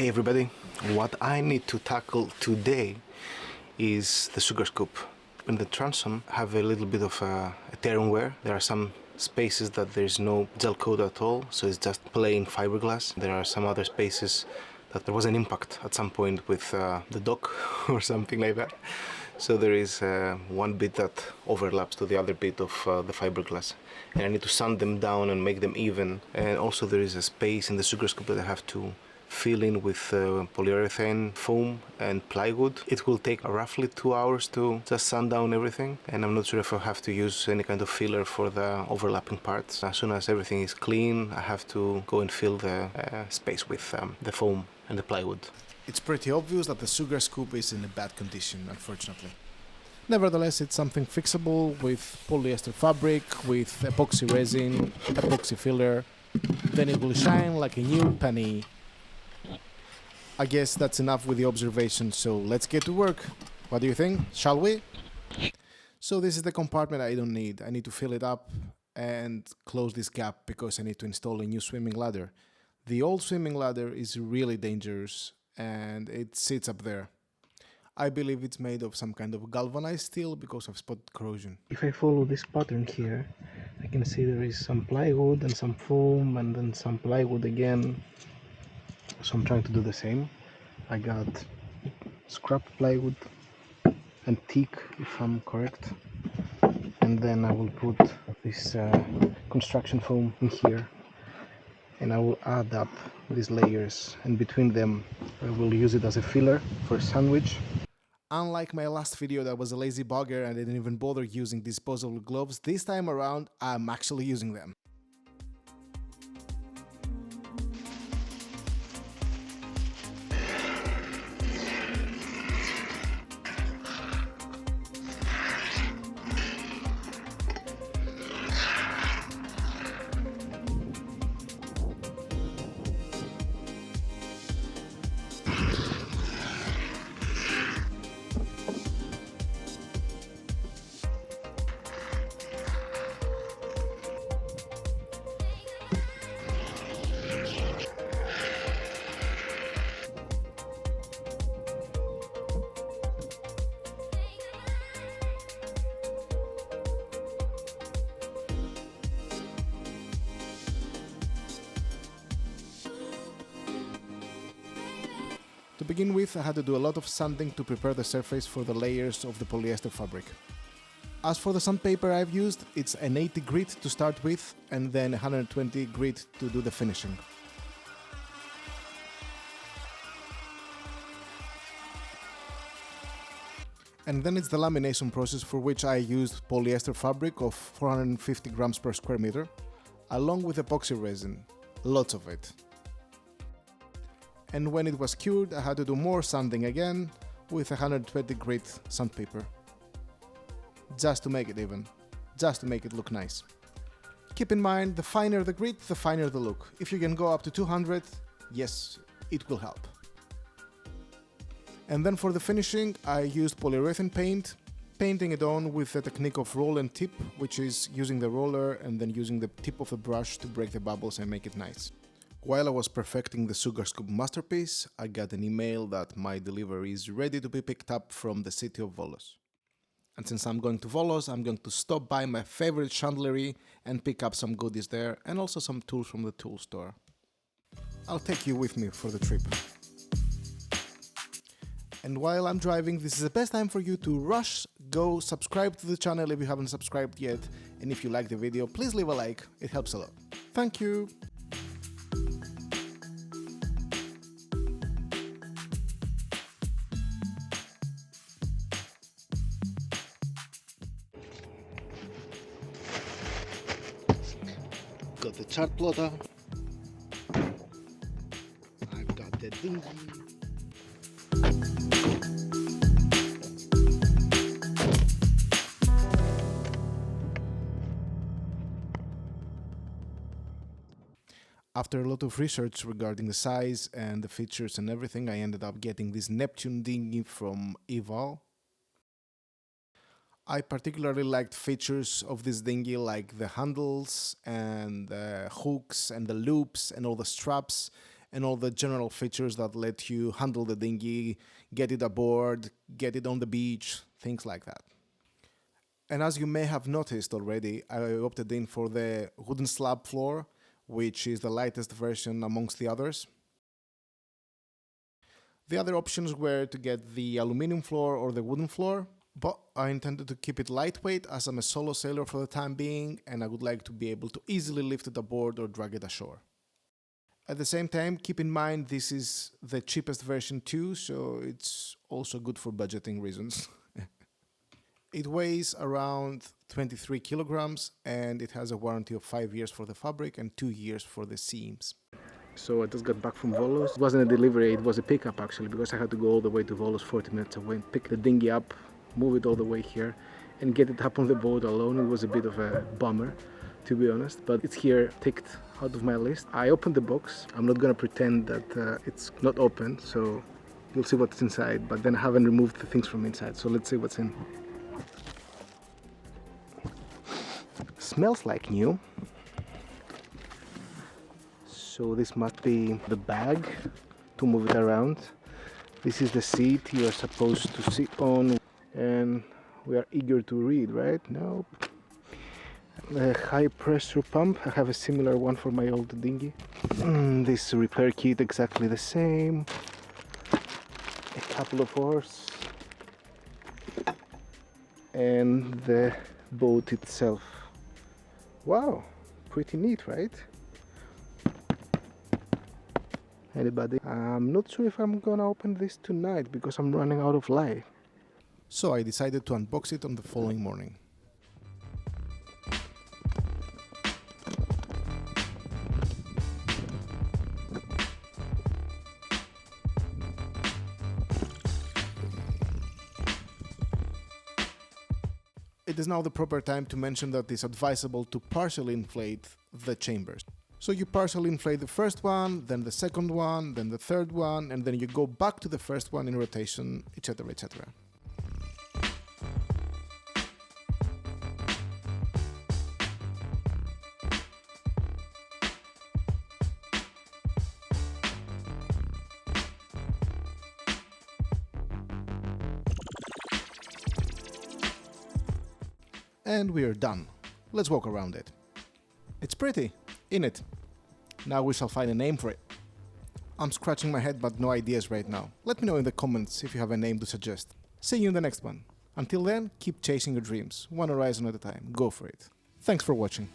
Hey everybody, what I need to tackle today is the sugar scoop. In the transom have a little bit of a tearing wear. There are some spaces that there's no gel coat at all, so it's just plain fiberglass. There are some other spaces that there was an impact at some point with the dock or something like that. So there is one bit that overlaps to the other bit of the fiberglass, and I need to sand them down and make them even. And also there is a space in the sugar scoop that I have to fill in with polyurethane foam and plywood. It will take roughly 2 hours to just sand down everything, and I'm not sure if I have to use any kind of filler for the overlapping parts. As soon as everything is clean, I have to go and fill the space with the foam and the plywood. It's pretty obvious that the sugar scoop is in a bad condition, unfortunately. Nevertheless, it's something fixable with polyester fabric, with epoxy resin, epoxy filler. Then it will shine like a new penny. I guess that's enough with the observation, so let's get to work. What do you think? Shall we? So this is the compartment I don't need. I need to fill it up and close this gap because I need to install a new swimming ladder. The old swimming ladder is really dangerous and it sits up there. I believe it's made of some kind of galvanized steel because of spot corrosion. If I follow this pattern here, I can see there is some plywood and some foam and then some plywood again. So I'm trying to do the same. I got scrap plywood and teak, if I'm correct, and then I will put this construction foam in here, and I will add up these layers, and between them I will use it as a filler for a sandwich. Unlike my last video that was a lazy bugger and I didn't even bother using disposable gloves, this time around I'm actually using them. To begin with, I had to do a lot of sanding to prepare the surface for the layers of the polyester fabric. As for the sandpaper I've used, it's an 80 grit to start with and then 120 grit to do the finishing. And then it's the lamination process, for which I used polyester fabric of 450 grams per square meter, along with epoxy resin, lots of it. And when it was cured, I had to do more sanding again with 120 grit sandpaper. Just to make it even, just to make it look nice. Keep in mind, the finer the grit, the finer the look. If you can go up to 200, yes, it will help. And then for the finishing, I used polyurethane paint, painting it on with the technique of roll and tip, which is using the roller and then using the tip of the brush to break the bubbles and make it nice. While I was perfecting the sugar scoop masterpiece, I got an email that my delivery is ready to be picked up from the city of Volos. And since I'm going to Volos, I'm going to stop by my favorite chandlery and pick up some goodies there and also some tools from the tool store. I'll take you with me for the trip. And while I'm driving, this is the best time for you to rush, go subscribe to the channel if you haven't subscribed yet, and if you like the video, please leave a like, it helps a lot. Thank you! Got the chart plotter. I've got the dinghy. After a lot of research regarding the size and the features and everything, I ended up getting this Neptune dinghy from Eval. I particularly liked features of this dinghy like the handles and the hooks and the loops and all the straps and all the general features that let you handle the dinghy, get it aboard, get it on the beach, things like that. And as you may have noticed already, I opted in for the wooden slab floor, which is the lightest version amongst the others. The other options were to get the aluminum floor or the wooden floor, but I intended to keep it lightweight as I'm a solo sailor for the time being and I would like to be able to easily lift it aboard or drag it ashore. At the same time, keep in mind this is the cheapest version too, so it's also good for budgeting reasons. It weighs around 23 kilograms and it has a warranty of 5 years for the fabric and 2 years for the seams. So I just got back from Volos. It wasn't a delivery, it was a pickup actually, because I had to go all the way to Volos 40 minutes away, pick the dinghy up, move it all the way here and get it up on the boat alone. It was a bit of a bummer, to be honest, but it's here, ticked out of my list. I opened the box. I'm not gonna pretend that it's not open, so you'll see what's inside, but then I haven't removed the things from inside, so let's see what's in. Smells like new. So this must be the bag to move it around. This is the seat you're supposed to sit on, and we are eager to read, right? No. The high pressure pump, I have a similar one for my old dinghy. This repair kit exactly the same. A couple of oars. And the boat itself. Wow, pretty neat, right? Anybody? I'm not sure if I'm gonna open this tonight because I'm running out of light. So I decided to unbox it on the following morning. It is now the proper time to mention that it's advisable to partially inflate the chambers. So you partially inflate the first one, then the second one, then the third one, and then you go back to the first one in rotation, etc., etc. And we are done. Let's walk around it. It's pretty, isn't it? Now we shall find a name for it. I'm scratching my head but no ideas right now. Let me know in the comments if you have a name to suggest. See you in the next one. Until then, keep chasing your dreams, one horizon at a time. Go for it. Thanks for watching.